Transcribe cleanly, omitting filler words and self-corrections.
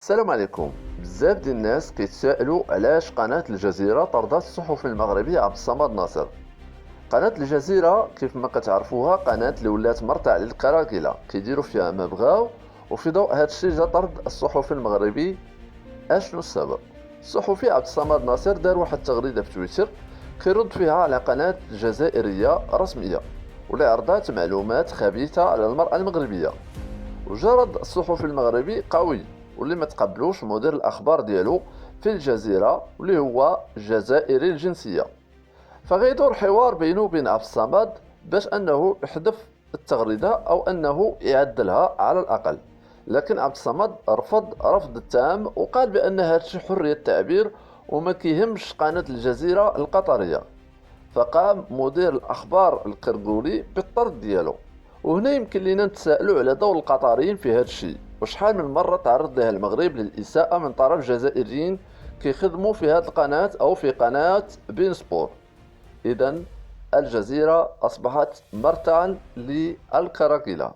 السلام عليكم. بزاف ديال الناس كيتسائلوا علاش قناة الجزيرة طردت الصحفي المغربي عبد الصمد ناصر. قناة الجزيرة كيف ما كتعرفوها قناة اللي ولات مرتع للقراقلة كيديروا فيها ما بغاو، وفي ضوء هذا الشيء جا طرد الصحفي المغربي. اشنو السبب؟ الصحفي عبد الصمد ناصر دار واحد التغريدة في تويتر كيرد فيها على قناة جزائرية رسمية واللي عرضت معلومات خبيثة على المرأة المغربية، وجرد الصحفي المغربي قوي واللي ما تقبلوش مدير الاخبار ديالو في الجزيره واللي هو جزائري الجنسيه. فغيدور حوار بينه وبين عبد الصمد باش انه يحذف التغريده او انه يعدلها على الاقل، لكن عبد الصمد رفض التام وقال بان هادشي حريه تعبير وما كيهمش قناه الجزيره القطريه. فقام مدير الاخبار القرقوري بالطرد ديالو. وهنا يمكن لنا نتسائلوا على دور القطريين في هذا الشيء، وشحال من مره تعرض لها المغرب للاساءه من طرف جزائريين كيخدموا في هذه القناه او في قناه بين سبور. اذا الجزيره اصبحت مرتعا للكراكيلا.